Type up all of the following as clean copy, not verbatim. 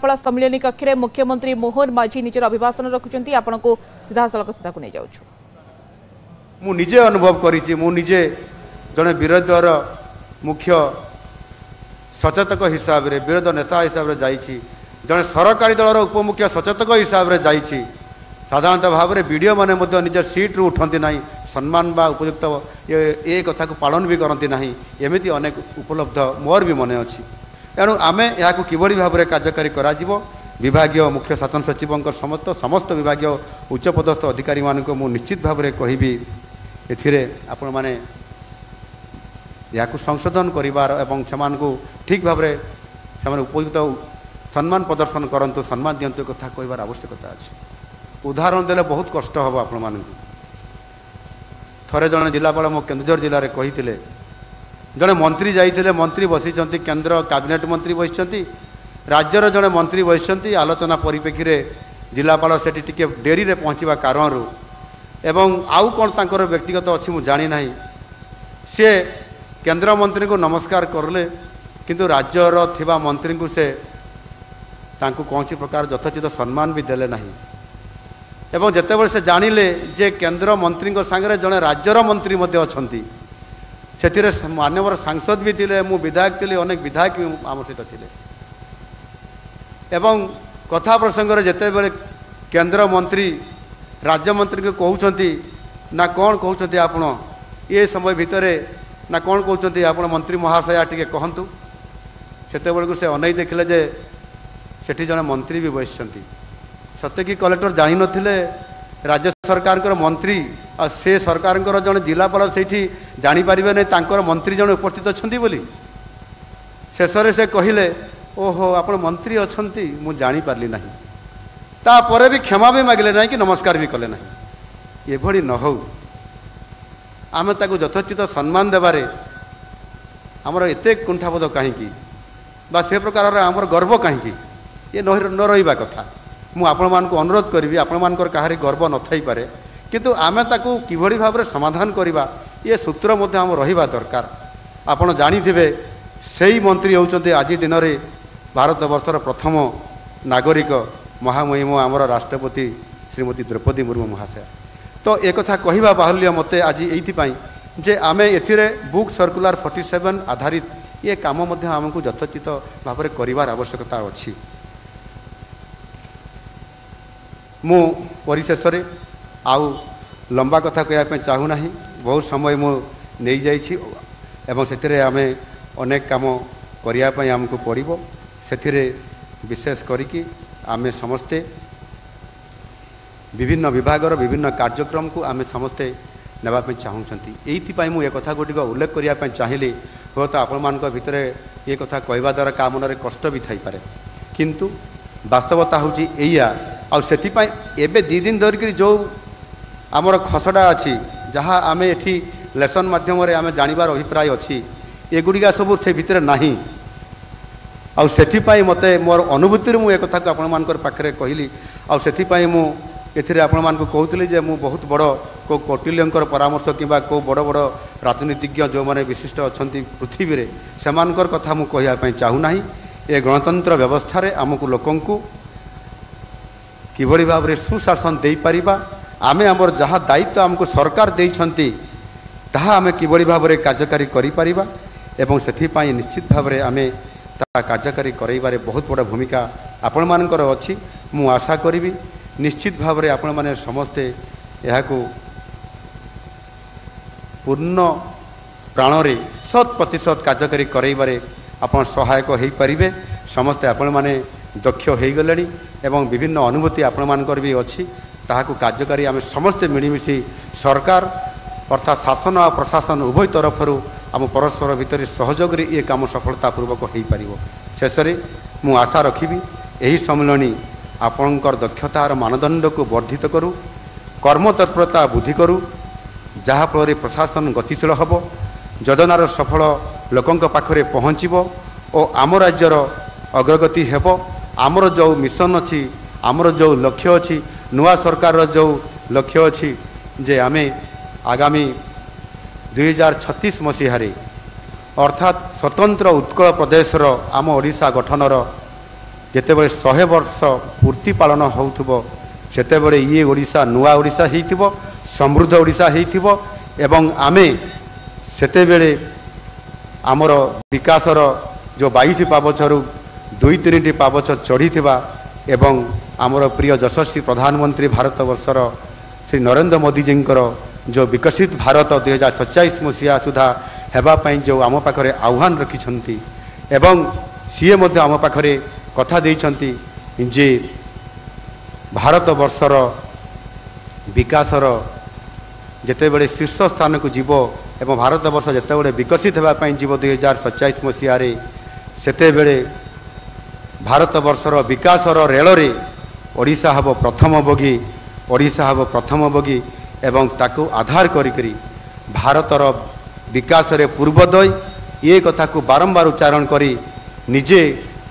सफल सम्मिलन कक्ष में मुख्यमंत्री मोहन माझी निजर अभिभाषण रखुंट आपण को सीधा सड़क सीधा को नहीं जाऊँ मुझे अनुभव करी मुझे जड़े विरोधी दल मुख्य सचेतक हिसाब से विरोध नेता हिसाब से जाइए जड़े सरकारी दलर उपमुख्य सचेतक हिसाब से जाइए साधारणतः भाव में वीडियो मैंने निज सीट्रु उठती ना सम्मान बा उपयुक्त ये कथा को पालन भी करती ना एमती अनेक उपलब्ध मोर भी मन अच्छी तेणु आम या कि भाव में कार्यकारी करा विभाग मुख्य शासन सचिव समस्त विभाग उच्चपदस्थ अधिकारी मानक मु निश्चित भाव में कहबी एथिरे आपण माने या संशोधन करिवार एवं समान को ठीक भाव में से उपयुक्त सम्मान प्रदर्शन करंतु सम्मान दियंतु कथा कहबार आवश्यकता अच्छी उदाहरण देले बहुत कष्ट हम आपण मानक थरे जड़े जिलापाल मो केन्दुझर जिले में कही जड़े मंत्री जाइए मंत्री बसी केन्द्र कैबिनेट मंत्री बसी राज्यर जड़े मंत्री बसी आलोचना परिप्रेक्षी में जिलापाल से डेरी रे पहुँचवा कारण एवं आउ कौन तांकर व्यक्तिगत अच्छी मुझे जानी ना सी केन्द्र मंत्री को नमस्कार करले किंतु राज्यर थिबा मंत्री को से तांको कौन सी प्रकार यथोचित सम्मान भी देले नहीं एवं जितेबाला से जानिले जे केन्द्र मंत्री सांगे जड़े राज्यर मंत्री से मान्यवर सांसद भी थिले मु विधायक थी अनेक विधायक भी आम सहित थिले एवं कथा प्रसंग जितेबाला केन्द्र मंत्री राज्य मंत्री को कहते ना कौन कहते आपण ये समय भितर ना कौन कहते आपण मंत्री महाशया टिके कहतु से से अनई देखिले जे सेठी जड़े मंत्री भी बसि सत्य कि कलेक्टर जानी नथिले राज्य सरकार मंत्री आ से सरकार जड़े जिलापाल से जानीपारे नहीं तांकर मंत्री जड़े उपस्थित अच्छा बोली शेष से कहले ओहो आप मंत्री अच्छा मुझे जानीपारि ना तापर भी क्षमा भी मागिले ना कि नमस्कार भी कले ना ये न हो आम ताकू यथोचित सम्मान देवारे आमर एत कुंठाबोध कहीं से प्रकार आमर गर्व कहीं ये न रहा कथा मु आपण मान को अनुरोध करी आपण मान कहारी गर्व न थई पारे किंतु आमे ताकू किभली भाव में समाधान करवा ये सूत्र मध्य आम रहिबा दरकार आपण जानिथिबे सेही मंत्री होउचंते आज दिन में भारत वर्षर प्रथम नागरिक महामहिम आमर राष्ट्रपति श्रीमती द्रौपदी मुर्मू महाशया तो एक कथा कहवा बाहुल्य मते आज एइथिपाई जे आमे एथिरे बुक सर्कुलर 47 आधारित ये काम मध्य आमको यथोचित भाव में करिवार आवश्यकता अछि मु परिशेष आउ लंबा कथा कहवाई चाहूना बहुत समय मु नहीं जाइछि एवं से आम अनेक काम करने आमको पड़ो से विशेष करिकी आमे समस्ते विभिन्न विभागर विभिन्न कार्यक्रम को आमे समस्ते नापी चाहूँगी ये मुझे कथा गुटिक उल्लेख करने चाहिए हे तो आपण भितर ये कथा कहवा द्वारा का मन में कष्ट भी थी पारे किंतु वास्तवता हूँ या एबे 2 दिन धरिक जो आमर खसड़ा अच्छी जहाँ आम एठी लेसन माध्यम आम जानिबार अभिप्राय अच्छी एगुड़िका सब से भितर नहीं आउ मते मोर अनुभूति मुझे कथा को आपण पाखे कहली आउ मु एथिरे आपण मानक कहूली जे मु बहुत बड़ को कौटिल्यंकर परामर्श किंबा को बड़ बड़ राजनीतिज्ञ जो माने विशिष्ट अच्छा पृथ्वी रे सेमानकर कथा मु कहवाई चाहूना ये गणतंत्र व्यवस्था रे आमको लोकंकु किभली भाव में सुशासन दे पारिबा आमे आमर जहाँ दायित्व आमको सरकार देइछंती ताहा आमे किभली भाव में कार्यकारी करि पारिबा एवं सेथिपाई निश्चित भाव में आमे ता कार्यकारी करैबारे बहुत बड़ भूमिका आपण मानकर अछि मु आशा करिवि निश्चित भाव में आपण माने समस्ते याको पूर्ण प्राण रे 100% कार्यकारी करैबारे आपण सहायक हो पारिबे समस्ते आपण माने दक्ष हो गले एवं विभिन्न अनुभूति आपण मानकर भी अच्छी ताहाको कार्यकारी आम समस्ते मिलमिशि सरकार अर्थात शासन और प्रशासन उभय तरफर आम परस्पर भितर सहयोग ये काम सफलतापूर्वक हो पार शेष मु आशा रखी यही सम्मिलनी आपणकर दक्षतार मानदंड को वर्धित करू कर्मतत्परता वृद्धि करू जहाँफल प्रशासन गतिशील हम योजनार सफल लोकों पाखरे पहुँचब और आम राज्यर अग्रगति हेब आमर जो मिशन अच्छी आमर जो लक्ष्य अच्छी नुआ सरकार जो लक्ष्य अच्छी जे आमे आगामी 2036 मसीह अर्थात स्वतंत्र उत्कल प्रदेशर आम ओडिशा गठनर ଯେତେବେଳେ 100 ବର୍ଷ ପୂର୍ତ୍ତି ପାଳନ ହେଉଥିବ ସେତେବେଳେ ଇଏ ଓଡ଼ିଶା ନୂଆ ଓଡ଼ିଶା ହେଇଥିବ, ସମୃଦ୍ଧ ଓଡ଼ିଶା ହେଇଥିବ ଏବଂ ଆମେ ସେତେବେଳେ ଆମର ବିକାଶର ଯେଉଁ 22 ପାବଛରୁ 2-3ଟି ପାବଛ ଚଢ଼ିଥିବା ଏବଂ ଆମର ପ୍ରିୟ ଯଶସ୍ୱୀ ପ୍ରଧାନମନ୍ତ୍ରୀ ଭାରତବର୍ଷର ଶ୍ରୀ ନରେନ୍ଦ୍ର ମୋଦିଜୀଙ୍କର ଯେଉଁ ବିକଶିତ ଭାରତ 2047 ମସିହା ସୁଦ୍ଧା ହେବା ପାଇଁ ଯେଉଁ ଆମ ପାଖରେ ଆହ୍ୱାନ ରଖିଛନ୍ତି ଏବଂ ସିଏ ମଧ୍ୟ ଆମ ପାଖରେ କଥା ଦେଇଛନ୍ତି ଯେ ଭାରତବର୍ଷର ବିକାଶର ଯେତେବେଳେ ଶୀର୍ଷ ସ୍ଥାନକୁ ଯିବ ଏବଂ ଭାରତବର୍ଷ ଯେତେବେଳେ ବିକଶିତ ହେବା ପାଇଁ ଯିବ 2047 ମସିହାରେ ସେତେବେଳେ ଭାରତବର୍ଷର ବିକାଶର ରେଳରେ ଓଡ଼ିଶା ହେବ ପ୍ରଥମ ବଗି, ଓଡ଼ିଶା ହେବ ପ୍ରଥମ ବଗି ଏବଂ ତାକୁ ଆଧାର କରିକରି ଭାରତର ବିକାଶରେ ପୂର୍ବୋଦୟ ଏ କଥାକୁ ବାରମ୍ବାର ଉଚ୍ଚାରଣ କରି ନିଜେ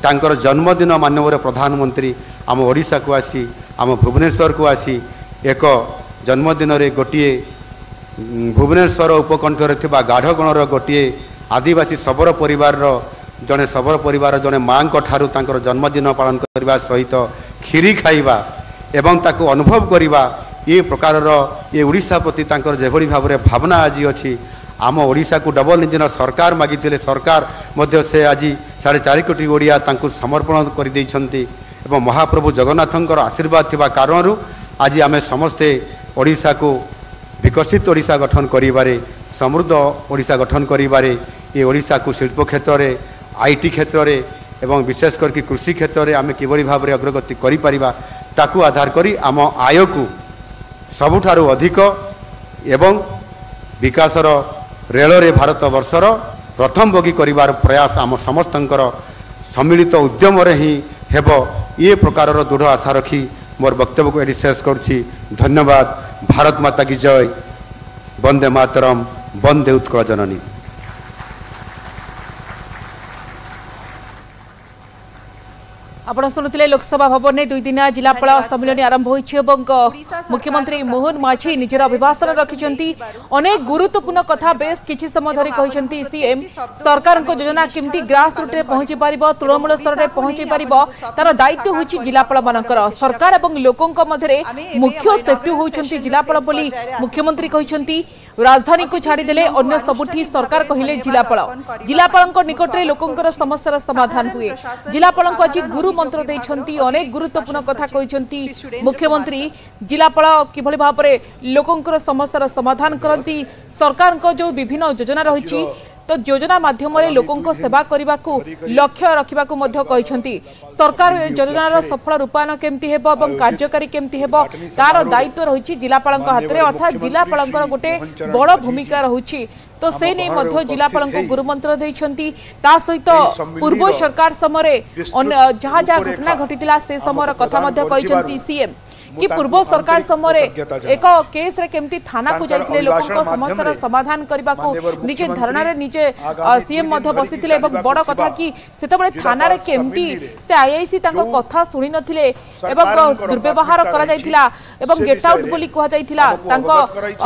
ତାଙ୍କର ଜନ୍ମଦିନ ମାନ୍ୟବର ପ୍ରଧାନମନ୍ତ୍ରୀ ଆମ ଓଡ଼ିଶାକୁ ଆସି ଆମ ଭୁବନେଶ୍ୱରକୁ ଆସି ଏକ ଜନ୍ମଦିନରେ ଗୋଟିଏ ଭୁବନେଶ୍ୱର ଉପକଣ୍ଠରେ ଥିବା ଗାଢ଼ଗଣର ଗୋଟିଏ ଆଦିବାସୀ ଶବର ପରିବାର ଜଣେ ମାଆଙ୍କ ଠାରୁ ତାଙ୍କର ଜନ୍ମଦିନ ପାଳନ କରିବା ସହିତ କ୍ଷୀରି ଖାଇବା ଏବଂ ତାକୁ ଅନୁଭବ କରିବା ଏ ପ୍ରକାରର ଏ ଓଡ଼ିଶା ପ୍ରତି ତାଙ୍କର ଯେଭଳି ଭାବରେ ଭାବନା ଆଜି ଅଛି। ଆମ ଓଡ଼ିଶାକୁ ଡବଲ ଇଞ୍ଜିନ ସରକାର ମାଗିଥିଲେ, ସରକାର ମଧ୍ୟ ସେ ଆଜି 4.5 କୋଟି ଓଡ଼ିଆ ତାଙ୍କୁ ସମର୍ପଣ କରିଦେଇଛନ୍ତି ଏବଂ ମହାପ୍ରଭୁ ଜଗନ୍ନାଥଙ୍କର ଆଶୀର୍ବାଦ ଥିବା କାରଣରୁ ଆଜି ଆମେ ସମସ୍ତେ ଓଡ଼ିଶାକୁ ବିକଶିତ ଓଡ଼ିଶା ଗଠନ କରିବାରେ, ସମୃଦ୍ଧ ଓଡ଼ିଶା ଗଠନ କରିବାରେ ଏ ଓଡ଼ିଶାକୁ ଶିଳ୍ପ କ୍ଷେତ୍ରରେ, IT କ୍ଷେତ୍ରରେ ଏବଂ ବିଶେଷ କରିକି କୃଷି କ୍ଷେତ୍ରରେ ଆମେ କିଭଳି ଭାବରେ ଅଗ୍ରଗତି କରିପାରିବା ତାକୁ ଆଧାର କରି ଆମ ଆୟକୁ ସବୁଠାରୁ ଅଧିକ ଏବଂ ବିକାଶର ରେଳରେ ଭାରତବର୍ଷର ପ୍ରଥମ ବଗି କରିବାର ପ୍ରୟାସ ଆମ ସମସ୍ତଙ୍କର ସମ୍ମିଳିତ ଉଦ୍ୟମରେ ହିଁ ହେବ। ଏ ପ୍ରକାରର ଦୃଢ଼ ଆଶା ରଖି ମୋର ବକ୍ତବ୍ୟକୁ ଏଠି ଶେଷ କରୁଛି। ଧନ୍ୟବାଦ। ଭାରତ ମାତା କି ଜୟ। ବନ୍ଦେ ମାତରମ୍। ବନ୍ଦେ ଉତ୍କଳ ଜନନୀ। ଆପଣ ଶୁଣୁଥିଲେ ଲୋକସଭା ଭବନରେ 2 ଦିନିଆ ଜିଲ୍ଲାପାଳ ସମ୍ମିଳନୀ ଆରମ୍ଭ ହୋଇଛି ଏବଂ ମୁଖ୍ୟମନ୍ତ୍ରୀ ମୋହନ ମାଝୀ ନିଜର ଅଭିଭାଷଣ ରଖିଛନ୍ତି। ଅନେକ ଗୁରୁତ୍ୱପୂର୍ଣ୍ଣ କଥା ବେଶ କିଛି ସମୟ ଧରି କହିଛନ୍ତି ସିଏମ୍। ସରକାରଙ୍କ ଯୋଜନା କେମିତି ଗ୍ରାସ ରୁଟ୍ରେ ପହଞ୍ଚି ପାରିବ, ତୃଣମୂଳ ସ୍ତରରେ ପହଞ୍ଚି ପାରିବ, ତାର ଦାୟିତ୍ୱ ହେଉଛି ଜିଲ୍ଲାପାଳମାନଙ୍କର। ସରକାର ଏବଂ ଲୋକଙ୍କ ମଧ୍ୟରେ ମୁଖ୍ୟ ସେତୁ ହେଉଛନ୍ତି ଜିଲ୍ଲାପାଳ ବୋଲି ମୁଖ୍ୟମନ୍ତ୍ରୀ କହିଛନ୍ତି। राजधानी को छाड़देले अन्य सबुठी सरकार कहले जिलापाल जिलापाल निकटरे लोकंकर समस्यार समाधान हुए। जिलापाल आज गुरु मंत्र देइछंती, अनेक गुरुत्वपूर्ण कथा कहिछंती मुख्यमंत्री। जिलापाल किभली भाव में लोकंकर समस्यार समाधान करती, सरकार को जो विभिन्न योजना रही तो योजना माध्यम लोकों सेवा करने को लक्ष्य रखा सरकार योजनार सफल रूपायन केमती हेबो एवं कार्यकारी केमती हेबो तार दायित्व रही जिलापाल हाथ में, अर्थात जिलापाल गोटे बड़ भूमिका रही। तो से नहीं जिलापाल को गुरुमंत्र देइछंती। ता सहित पूर्व सरकार समय जहाँ जहाँ घटना घटी से समय कथा कहिछंती सीएम कि पूर्व सरकार समय एक केस रे केमती थाना को जाइथिले लोकंको समस्यार समाधान करबा को निजे धरणा रे निजे सीएम मध्य बसिथिले एवं बड़ कथा कि सेतबळे थाना रे केमती से आईआईसी तांको कथा सुनि नथिले एवं दुर्व्यवहार करा जाइथिला एवं गेट आउट बोली कहा जाइथिला, तांको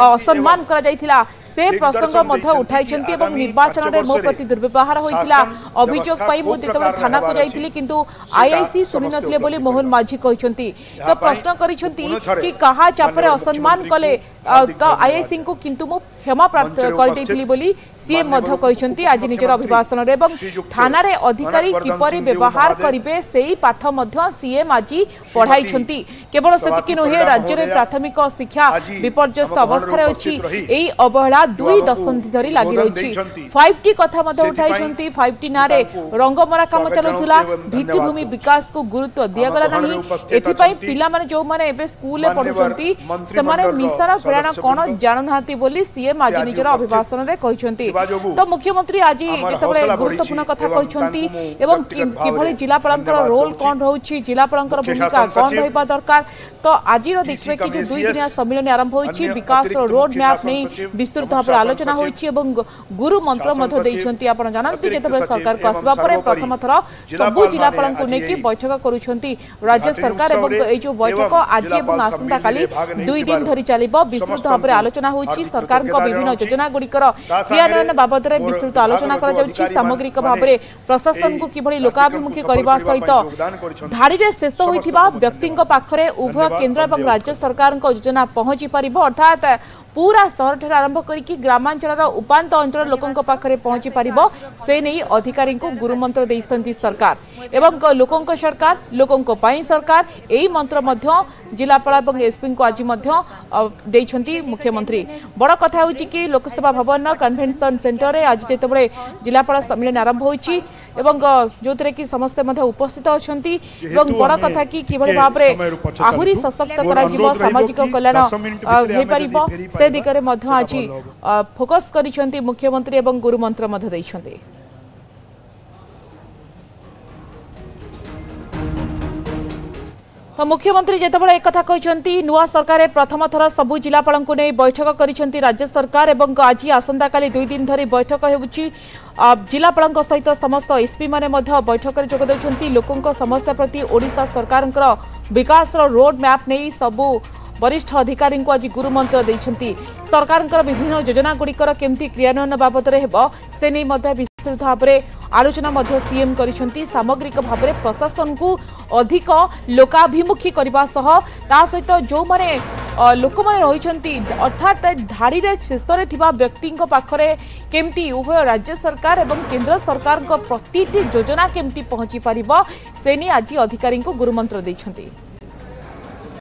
असम्मान करा जाइथिला। से प्रसंग मध्य उठाइछंती एवं निर्वाचन रे मो प्रति दुर्व्यवहार होइथिला अभियोग पाई मु जेतबळे थाना को जाइथिली किंतु आईआईसी सुनि नथिले बोली मोहन माझी कहिछंती। तो प्रश्न कि कहा चापरे असम्मान कले तो आईआईसी को किंतु मु क्षमा प्राप्त कर बोली सीएम कहते आज निजर अभिभाषण रे थाना रे अधिकारी किपरि व्यवहार करिवे सेही पाठ मध्य सीएम आज पढ़ाई। केवल सेतिकी नुहे राज्य में प्राथमिक शिक्षा विपर्यस्त अवस्था अच्छी। यही अवहेला 2 दशंधि धरी लगी रही। 5T कथा उठाई। 5T ना रंगमरा काम चलुला, भित्तिभूमि विकास को गुरुत्व दिगला नहीं। एथिपाई पिला माने जो माने एबे स्कूल रे पढुछंती से माने मिशन प्रेरणा कोन जानू नांती बोली सीएम आज निजर अभिभाषण रे कहिसंती। तो मुख्यमंत्री आज जेतबळे गुरुत्वपूर्ण कथा कहिसंती एवं किभली जिलापालंकर रोल कोन रहउछि, जिलापालंकर भूमिका कोन रहबा दरकार। तो आज देखबे कि जो 2 दिनिया सम्मेलन आरंभ होइछि, विकास रोड मैप नै विस्तृत भाव आलोचना होइछि एवं गुरु मंत्र मध्य देइछंती। आपण जानंती जेतबळे सरकार को आसबा परे प्रथम थर सबु जिलापालंकु नेकी बैठक करूछंती राज्य सरकार एवं ए जो बैठक आज एवं आसंता काली 2 दिन धरी चलिबो। विस्तृत भाव आलोचना होइछि, सरकार को विभिन्न योजना गुड़िकर क्रियान्वयन बाबद में विस्तृत आलोचना सामग्रिक भाव में प्रशासन को किभली लोकाभिमुखी करने सहित धाड़ी में शेष होता व्यक्ति पाखरे उभय केंद्र और राज्य सरकार योजना पहुंची पार अर्थात पूरा शहर ठार आरंभ करके ग्रामांचल उपांत अंचल लोकों पाखरे पहुंची पार से नहीं अधिकारी को गुरुमंत्र देइसंती सरकार एवं लोकों सरकार लोकों पाई सरकार यही मंत्र जिलापाल और एसपी को आज देइछंती मुख्यमंत्री। बड़ कथा होची कि लोकसभा भवन कन्वेंशन सेंटर में आज जितेबाला जिलापाल सम्मेलन आरंभ होची एवं जो कि समस्ते उपस्थित अच्छा बड़ कथा कि किभली भाव में आहुरी सशक्त करा सामाजिक कल्याण हो पार से दिगरे आज फोकस करिसेंती मुख्यमंत्री एवं गुरुमंत्र देइछंती। तो मुख्यमंत्री जितेबाला एक कहते नुआ सरकार प्रथम थर सबू जिलापाल को नहीं बैठक करिसेंती राज्य सरकार एवं आज आसंता काली 2 दिन धरी बैठक होउची जिलापाल सहित समस्त एसपी माने बैठक में जोग देउछंती लोकों समस्या प्रति ओडिशा सरकार विकास रोड मैप नहीं सबू वरिष्ठ अधिकारी को आज गुरुमंत्र देइछंती सरकार विभिन्न योजना गुड़िकर केमती क्रियान्वयन बाबद से नहीं विस्तृत भाव में आलोचना सीएम करिसेंती सामग्रिक भाव में प्रशासन को अधिक लोकाभिमुखी करने सहित जो माने लोक मैंने अर्थात धाड़ी में शेष व्यक्ति पाखरे केमती उभय राज्य सरकार एवं केंद्र सरकार प्रति योजना केमती पहुंची पार से नहीं आज अधिकारी को गुरुमंत्र देइछंती।